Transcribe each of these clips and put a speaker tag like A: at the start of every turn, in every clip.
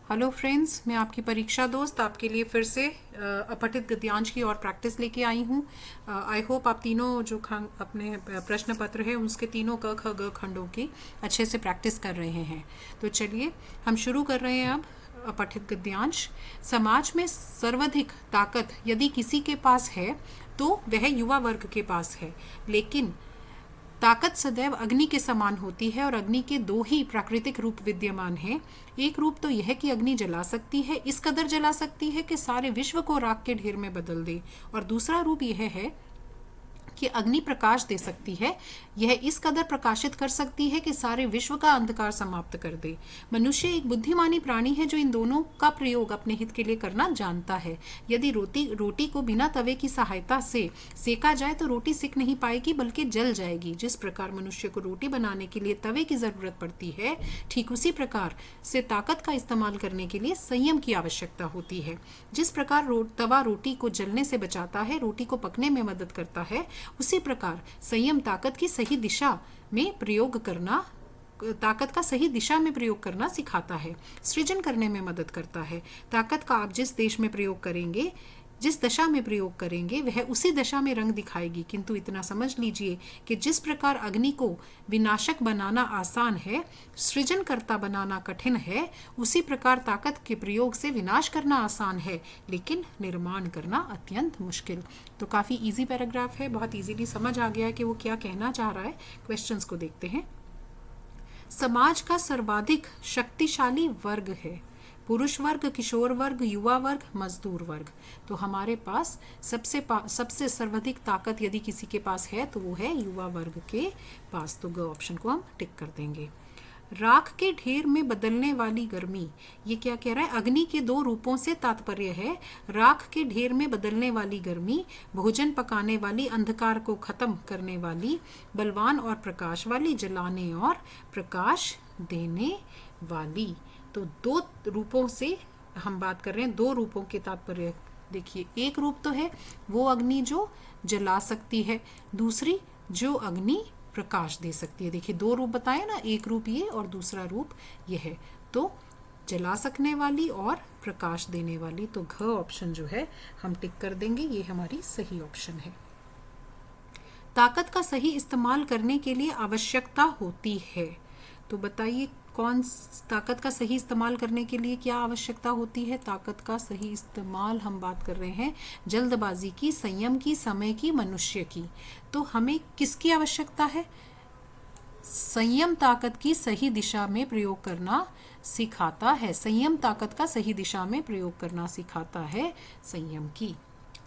A: Hello friends, मैं आपकी परीक्षा दोस्त आपके लिए फिर से अपठित गद्यांश की और प्रैक्टिस लेके आई हूँ। आई होप आप तीनों जो अपने प्रश्न पत्र है उसके तीनों क ख ग खंडों की अच्छे से प्रैक्टिस कर रहे हैं। तो चलिए हम शुरू कर रहे हैं अब अपठित गद्यांश। समाज में सर्वाधिक ताकत यदि किसी के पास है तो वह युवा वर्ग के पास है, लेकिन ताकत सदैव अग्नि के समान होती है और अग्नि के दो ही प्राकृतिक रूप विद्यमान हैं। एक रूप तो यह कि अग्नि जला सकती है, इस कदर जला सकती है कि सारे विश्व को राख के ढेर में बदल दे, और दूसरा रूप यह है कि अग्नि प्रकाश दे सकती है, यह इस कदर प्रकाशित कर सकती है कि सारे विश्व का अंधकार समाप्त कर दे। मनुष्य एक बुद्धिमानी प्राणी है जो इन दोनों का प्रयोग अपने हित के लिए करना जानता है। यदि रोटी को बिना तवे की सहायता से सेका जाए तो रोटी सिक नहीं पाएगी बल्कि जल जाएगी। जिस प्रकार मनुष्य को रोटी बनाने के लिए तवे की जरूरत पड़ती है, ठीक उसी प्रकार से ताकत का इस्तेमाल करने के लिए संयम की आवश्यकता होती है। जिस प्रकार तवा रोटी को जलने से बचाता है, रोटी को पकने में मदद करता है, उसी प्रकार संयम ताकत का सही दिशा में प्रयोग करना सिखाता है, सृजन करने में मदद करता है। ताकत का आप जिस देश में प्रयोग करेंगे, जिस दशा में प्रयोग करेंगे, वह उसी दशा में रंग दिखाएगी। किंतु इतना समझ लीजिए कि जिस प्रकार अग्नि को विनाशक बनाना आसान है, सृजनकर्ता बनाना कठिन है, उसी प्रकार ताकत के प्रयोग से विनाश करना आसान है, लेकिन निर्माण करना अत्यंत मुश्किल। तो काफ़ी इजी पैराग्राफ है, बहुत इजीली समझ आ गया है कि वो क्या कहना चाह रहा है। क्वेश्चंस को देखते हैं। समाज का सर्वाधिक शक्तिशाली वर्ग है पुरुष वर्ग, किशोर वर्ग, युवा वर्ग, मजदूर वर्ग। तो हमारे पास सबसे सर्वाधिक ताकत यदि किसी के पास है तो वो है युवा वर्ग के पास। तो ग ऑप्शन को हम टिक कर देंगे। राख के ढेर में बदलने वाली गर्मी, ये क्या कह रहा है? अग्नि के दो रूपों से तात्पर्य है राख के ढेर में बदलने वाली गर्मी, भोजन पकाने वाली, अंधकार को खत्म करने वाली, बलवान और प्रकाश वाली, जलाने और प्रकाश देने वाली। तो दो रूपों से हम बात कर रहे हैं, दो रूपों के तात्पर्य देखिए। एक रूप तो है वो अग्नि जो जला सकती है, दूसरी जो अग्नि प्रकाश दे सकती है। देखिए दो रूप बताए ना, एक रूप ये और दूसरा रूप यह है। तो जला सकने वाली और प्रकाश देने वाली। तो घ ऑप्शन जो है हम टिक कर देंगे, ये हमारी सही ऑप्शन है। ताकत का सही इस्तेमाल करने के लिए आवश्यकता होती है। तो बताइए कौन ताकत का सही इस्तेमाल करने के लिए क्या आवश्यकता होती है? ताकत का सही इस्तेमाल हम बात कर रहे हैं जल्दबाजी की, संयम की, समय की, मनुष्य की। तो हमें किसकी आवश्यकता है? संयम ताकत की सही दिशा में प्रयोग करना सिखाता है। संयम ताकत का सही दिशा में प्रयोग करना सिखाता है, संयम की।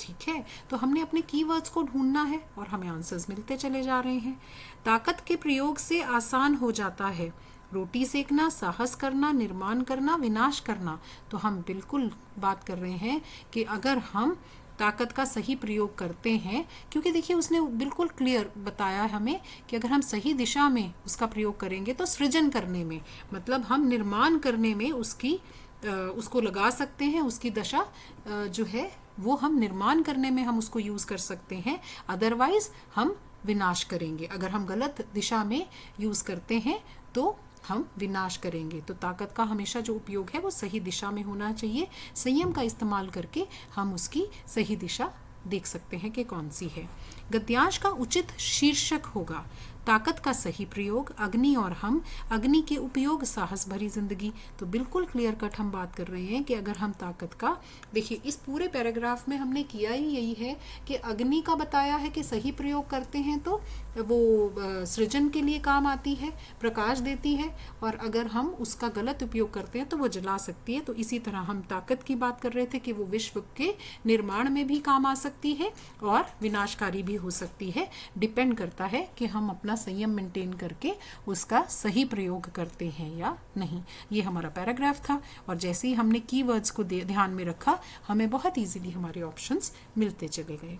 A: ठीक है, तो हमने अपने कीवर्ड्स को ढूंढना है और हमें आंसर्स मिलते चले जा रहे हैं। ताकत के प्रयोग से आसान हो जाता है रोटी सेकना, साहस करना, निर्माण करना, विनाश करना। तो हम बिल्कुल बात कर रहे हैं कि अगर हम ताकत का सही प्रयोग करते हैं, क्योंकि देखिए उसने बिल्कुल क्लियर बताया हमें कि अगर हम सही दिशा में उसका प्रयोग करेंगे तो सृजन करने में, मतलब हम निर्माण करने में उसको लगा सकते हैं। उसकी दशा जो है वो हम निर्माण करने में हम उसको यूज़ कर सकते हैं, अदरवाइज हम विनाश करेंगे। अगर हम गलत दिशा में यूज़ करते हैं तो हम विनाश करेंगे। तो ताकत का हमेशा जो उपयोग है वो सही दिशा में होना चाहिए। संयम का इस्तेमाल करके हम उसकी सही दिशा देख सकते हैं कि कौन सी है। गद्यांश का उचित शीर्षक होगा ताकत का सही प्रयोग, अग्नि और हम, अग्नि के उपयोग, साहस भरी जिंदगी। तो बिल्कुल क्लियर कट हम बात कर रहे हैं कि अगर हम ताकत का, देखिए इस पूरे पैराग्राफ में हमने किया ही यही है कि अग्नि का बताया है कि सही प्रयोग करते हैं तो वो सृजन के लिए काम आती है, प्रकाश देती है, और अगर हम उसका गलत उपयोग करते हैं तो वो जला सकती है। तो इसी तरह हम ताकत की बात कर रहे थे कि वो विश्व के निर्माण में भी काम आ सकती है और विनाशकारी भी हो सकती है। डिपेंड करता है कि हम अपना संयम मेंटेन करके उसका सही प्रयोग करते हैं या नहीं। ये हमारा पैराग्राफ था, और जैसे ही हमने कीवर्ड्स को ध्यान में रखा, हमें बहुत इजीली हमारे ऑप्शंस मिलते चले गए।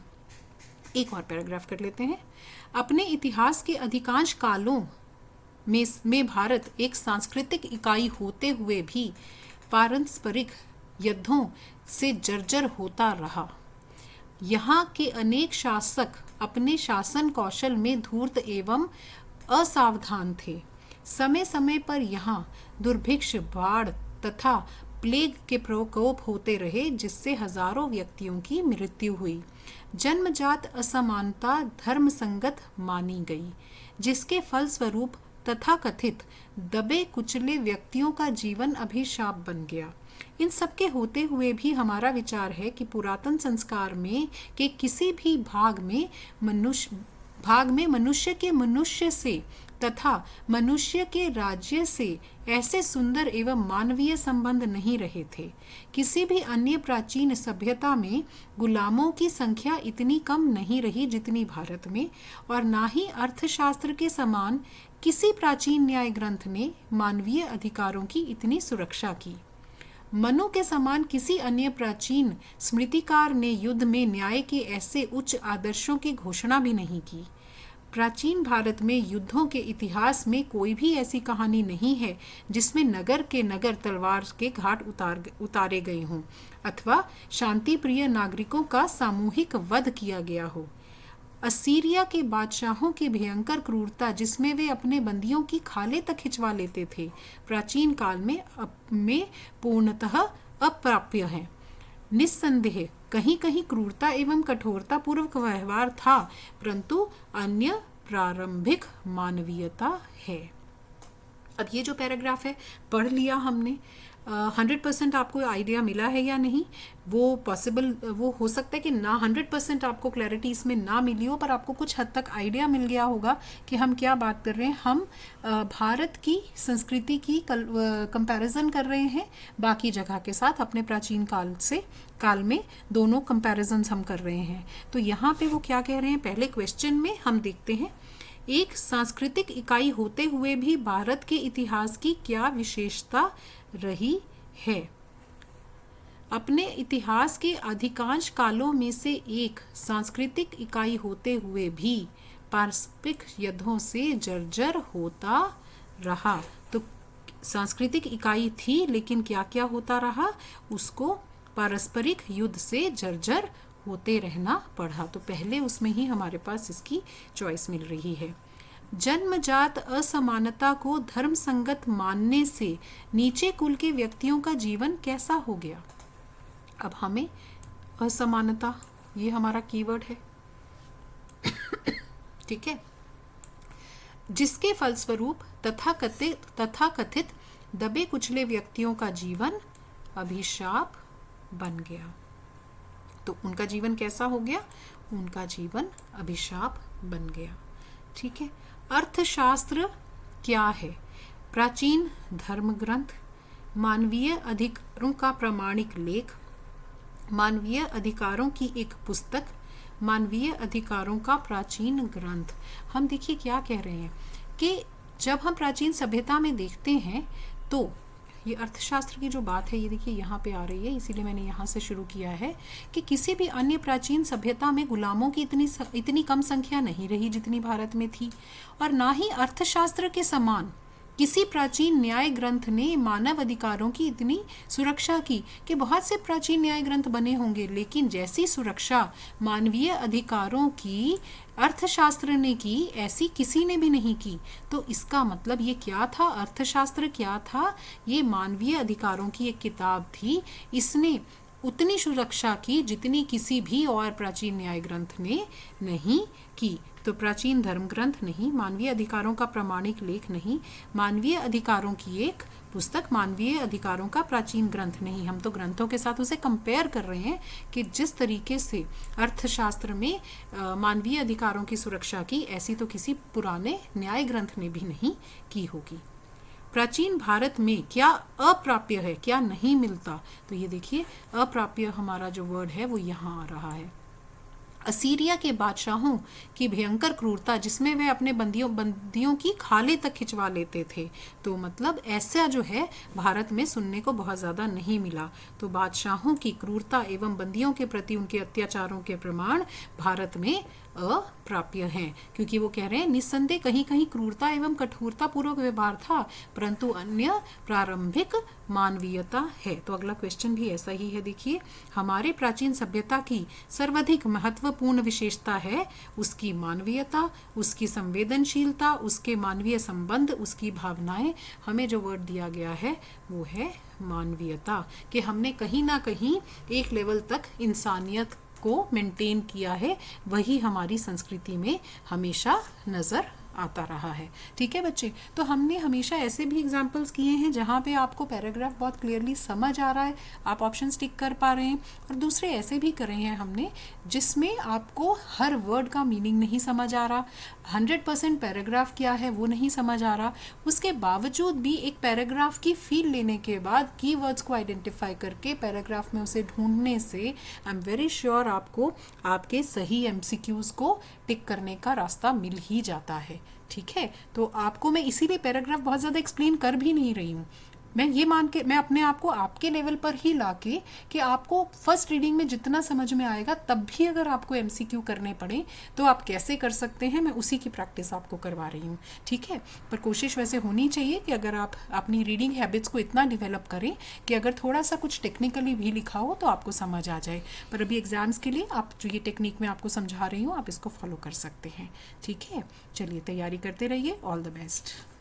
A: एक और पैराग्राफ कर लेते हैं। अपने इतिहास के अधिकांश कालों में भारत एक सांस्कृतिक इकाई होते हुए भी पारस्परिक युद्धों से जर्जर होता रहा। यहाँ के अनेक शासक अपने शासन कौशल में धूर्त एवं असावधान थे। समय समय पर यहाँ दुर्भिक्ष, बाढ़ तथा प्लेग के प्रकोप होते रहे जिससे हजारों व्यक्तियों की मृत्यु हुई। जन्मजात असमानता धर्म संगत मानी गई, जिसके फलस्वरूप तथाकथित दबे कुचले व्यक्तियों का जीवन अभिशाप बन गया। इन सब के होते हुए भी हमारा विचार है कि पुरातन संस्कार में के किसी भी भाग में मनुष्य के मनुष्य से तथा मनुष्य के राज्य से ऐसे सुंदर एवं मानवीय संबंध नहीं रहे थे। किसी भी अन्य प्राचीन सभ्यता में गुलामों की संख्या इतनी कम नहीं रही जितनी भारत में, और ना ही अर्थशास्त्र के समान किसी प्राचीन न्याय ग्रंथ ने मानवीय अधिकारों की इतनी सुरक्षा की। मनु के समान किसी अन्य प्राचीन स्मृतिकार ने युद्ध में न्याय के ऐसे उच्च आदर्शों की घोषणा भी नहीं की। प्राचीन भारत में युद्धों के इतिहास में कोई भी ऐसी कहानी नहीं है जिसमें नगर के नगर तलवार के घाट उतारे गए हों अथवा शांति प्रिय नागरिकों का सामूहिक वध किया गया हो। असीरिया के बादशाहों की भयंकर क्रूरता जिसमें वे अपने बंदियों की खालें तक खिंचवा लेते थे, प्राचीन काल में पूर्णतः अप्राप्य है। निस्संदेह कहीं कहीं क्रूरता एवं कठोरता पूर्वक व्यवहार था, परंतु अन्य प्रारंभिक मानवीयता है। अब ये जो पैराग्राफ है पढ़ लिया हमने, 100% आपको आइडिया मिला है या नहीं वो पॉसिबल, वो हो सकता है कि ना 100% आपको क्लैरिटी इसमें ना मिली हो, पर आपको कुछ हद तक आइडिया मिल गया होगा कि हम क्या बात कर रहे हैं। हम भारत की संस्कृति की कंपैरिजन कर रहे हैं बाकी जगह के साथ, अपने प्राचीन काल में दोनों कंपैरिजन्स हम कर रहे हैं। तो यहाँ पे वो क्या कह रहे हैं, पहले क्वेश्चन में हम देखते हैं, एक सांस्कृतिक इकाई होते हुए भी भारत के इतिहास की क्या विशेषता रही है। अपने इतिहास के अधिकांश कालों में से एक सांस्कृतिक इकाई होते हुए भी पारस्परिक युद्धों से जर्जर होता रहा। तो सांस्कृतिक इकाई थी लेकिन क्या क्या होता रहा, उसको पारस्परिक युद्ध से जर्जर होते रहना पड़ा। तो पहले उसमें ही हमारे पास इसकी चॉइस मिल रही है। जन्मजात असमानता को धर्म संगत मानने से नीचे कुल के व्यक्तियों का जीवन कैसा हो गया। अब हमें असमानता, ये हमारा कीवर्ड है, ठीक है, जिसके फलस्वरूप तथाकथित दबे कुचले व्यक्तियों का जीवन अभिशाप बन गया। तो उनका जीवन कैसा हो गया, उनका जीवन अभिशाप बन गया, ठीक है। अर्थशास्त्र क्या है, प्राचीन धर्म ग्रंथ, मानवीय अधिकारों का प्रामाणिक लेख, मानवीय अधिकारों की एक पुस्तक, मानवीय अधिकारों का प्राचीन ग्रंथ। हम देखिए क्या कह रहे हैं कि जब हम प्राचीन सभ्यता में देखते हैं तो ये अर्थशास्त्र की जो बात है ये देखिए यहाँ पे आ रही है, इसीलिए मैंने यहाँ से शुरू किया है कि किसी भी अन्य प्राचीन सभ्यता में गुलामों की इतनी कम संख्या नहीं रही जितनी भारत में थी, और ना ही अर्थशास्त्र के समान किसी प्राचीन न्याय ग्रंथ ने मानव अधिकारों की इतनी सुरक्षा की कि बहुत से प्राचीन न्याय ग्रंथ बने होंगे, लेकिन जैसी सुरक्षा मानवीय अधिकारों की अर्थशास्त्र ने की ऐसी किसी ने भी नहीं की। तो इसका मतलब ये क्या था, अर्थशास्त्र क्या था, ये मानवीय अधिकारों की एक किताब थी, इसने उतनी सुरक्षा की जितनी किसी भी और प्राचीन न्याय ग्रंथ ने नहीं की। तो प्राचीन धर्म ग्रंथ नहीं, मानवीय अधिकारों का प्रामाणिक लेख नहीं, मानवीय अधिकारों की एक पुस्तक, मानवीय अधिकारों का प्राचीन ग्रंथ नहीं। हम तो ग्रंथों के साथ उसे कंपेयर कर रहे हैं कि जिस तरीके से अर्थशास्त्र में मानवीय अधिकारों की सुरक्षा की, ऐसी तो किसी पुराने न्याय ग्रंथ ने भी नहीं की होगी। प्राचीन भारत में क्या अप्राप्य है, क्या नहीं मिलता, तो ये देखिए अप्राप्य हमारा जो वर्ड है वो यहाँ आ रहा है। असीरिया के बादशाहों की भयंकर क्रूरता जिसमें वे अपने बंदियों की खालें तक खिंचवा लेते थे, तो मतलब ऐसा जो है भारत में सुनने को बहुत ज़्यादा नहीं मिला। तो बादशाहों की क्रूरता एवं बंदियों के प्रति उनके अत्याचारों के प्रमाण भारत में अप्राप्य हैं, क्योंकि वो कह रहे हैं निस्संदेह कहीं कहीं क्रूरता एवं कठोरता पूर्वक व्यवहार था, परंतु अन्य प्रारंभिक मानवीयता है। तो अगला क्वेश्चन भी ऐसा ही है, देखिए, हमारे प्राचीन सभ्यता की सर्वाधिक महत्वपूर्ण विशेषता है उसकी मानवीयता, उसकी संवेदनशीलता, उसके मानवीय संबंध, उसकी भावनाएं। हमें जो वर्ड दिया गया है वो है मानवीयता, कि हमने कहीं ना कहीं एक लेवल तक इंसानियत को मेंटेन किया है, वही हमारी संस्कृति में हमेशा नज़र आता रहा है। ठीक है बच्चे, तो हमने हमेशा ऐसे भी एग्जाम्पल्स किए हैं जहाँ पे आपको पैराग्राफ बहुत क्लियरली समझ आ रहा है, आप ऑप्शन टिक कर पा रहे हैं, और दूसरे ऐसे भी करे हैं हमने जिसमें आपको हर वर्ड का मीनिंग नहीं समझ आ रहा, 100% पैराग्राफ क्या है वो नहीं समझ आ रहा, उसके बावजूद भी एक पैराग्राफ की फील लेने के बाद कीवर्ड्स को आइडेंटिफाई करके पैराग्राफ में उसे ढूंढने से आई एम वेरी श्योर आपको आपके सही MCQs को टिक करने का रास्ता मिल ही जाता है। ठीक है, तो आपको मैं इसीलिए पैराग्राफ बहुत ज़्यादा एक्सप्लेन कर भी नहीं रही हूँ, मैं ये मान के मैं अपने आप को आपके लेवल पर ही लाके कि आपको फर्स्ट रीडिंग में जितना समझ में आएगा तब भी अगर आपको MCQ करने पड़े तो आप कैसे कर सकते हैं, मैं उसी की प्रैक्टिस आपको करवा रही हूँ। ठीक है, पर कोशिश वैसे होनी चाहिए कि अगर आप अपनी रीडिंग हैबिट्स को इतना डेवलप करें कि अगर थोड़ा सा कुछ टेक्निकली भी लिखा हो तो आपको समझ आ जाए। पर अभी एग्जाम्स के लिए आप जो ये टेक्निक मैं आपको समझा रही हूँ आप इसको फॉलो कर सकते हैं। ठीक है, चलिए तैयारी करते रहिए, ऑल द बेस्ट।